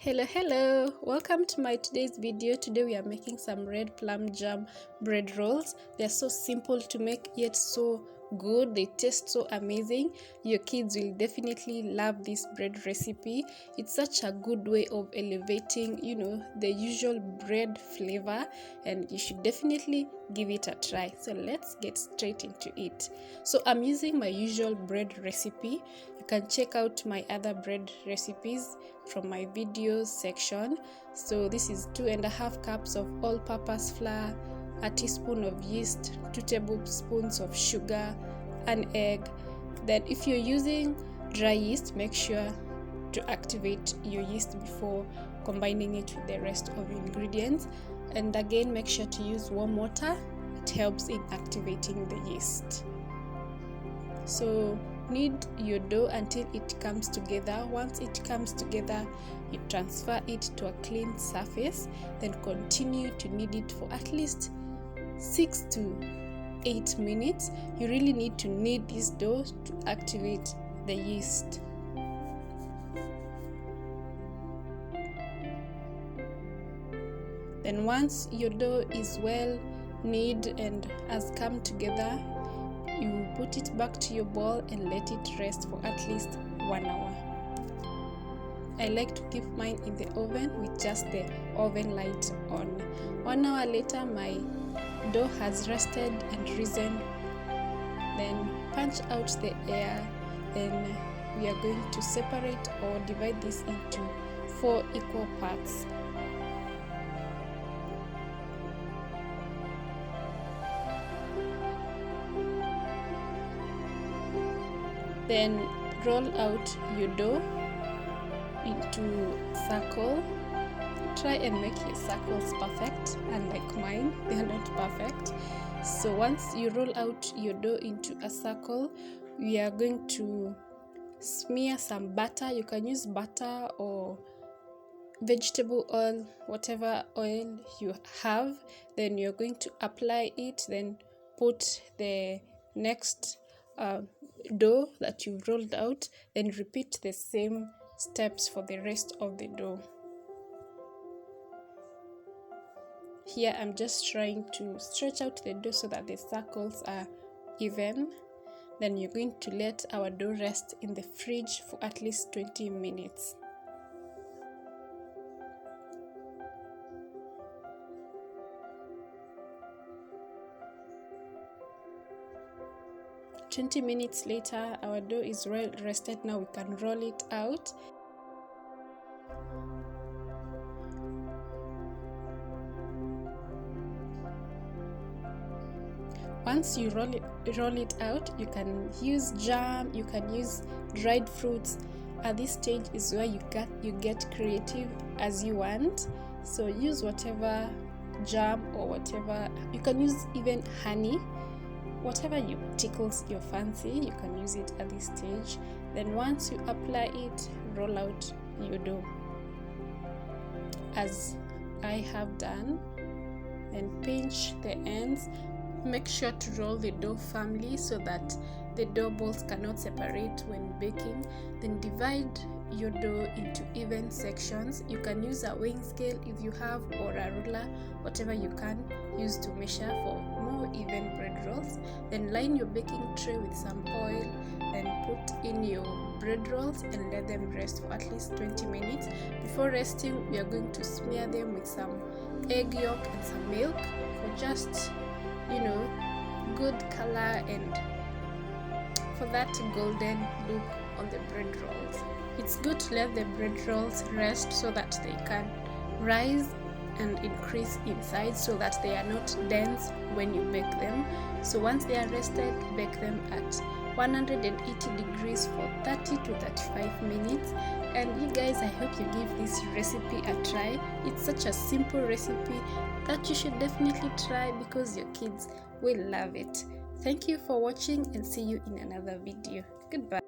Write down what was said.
Hello, welcome to my today's video. Today we are making some red plum jam bread rolls. They are so simple to make yet so good. They taste so amazing. Your kids will definitely love this bread recipe. It's such a good way of elevating the usual bread flavor, and you should definitely give it a try. So let's get straight into it. So I'm using my usual bread recipe. You can check out my other bread recipes from my videos section. So this is 2.5 cups of all-purpose flour, a teaspoon of yeast, 2 tablespoons of sugar, an egg. Then if you're using dry yeast, make sure to activate your yeast before combining it with the rest of your ingredients. And again, make sure to use warm water. It helps in activating the yeast. So knead your dough until it comes together. Once it comes together, you transfer it to a clean surface, then continue to knead it for at least 6 to 8 minutes. You really need to knead this dough to activate the yeast. Then once your dough is well kneaded and has come together, you put it back to your bowl and let it rest for at least 1 hour. I like to keep mine in the oven with just the oven light on. 1 hour later, my dough has rested and risen. Then punch out the air. Then we are going to separate or divide this into 4 equal parts. Then roll out your dough into circle. Try and make your circles perfect, unlike mine, they are not perfect. So once you roll out your dough into a circle, we are going to smear some butter. You can use butter or vegetable oil, whatever oil you have. Then you're going to apply it, then put the next dough that you've rolled out, then repeat the same steps for the rest of the dough. Here I'm just trying to stretch out the dough so that the circles are even. Then you're going to let our dough rest in the fridge for at least 20 minutes. "20 minutes later, our dough is well rested. Now we can roll it out. Once you roll it out, you can use jam, you can use dried fruits. At this stage is where you get creative as you want. So use whatever jam or whatever. You can use even honey. Whatever tickles your fancy, you can use it at this stage. Then once you apply it, roll out your dough as I have done, and pinch the ends. Make sure to roll the dough firmly so that the dough balls cannot separate when baking. Then divide your dough into even sections. You can use a weighing scale if you have, or a ruler, whatever you can use to measure for more even bread rolls. Then line your baking tray with some oil, then put in your bread rolls and let them rest for at least 20 minutes. Before resting, we are going to smear them with some egg yolk and some milk for just good color and for that golden look on the bread rolls. It's good to let the bread rolls rest so that they can rise and increase in size, so that they are not dense when you bake them. So once they are rested, bake them at 180 degrees for 30 to 35 minutes. And you guys, I hope you give this recipe a try. It's such a simple recipe that you should definitely try because your kids will love it. Thank you for watching, and see you in another video. Goodbye.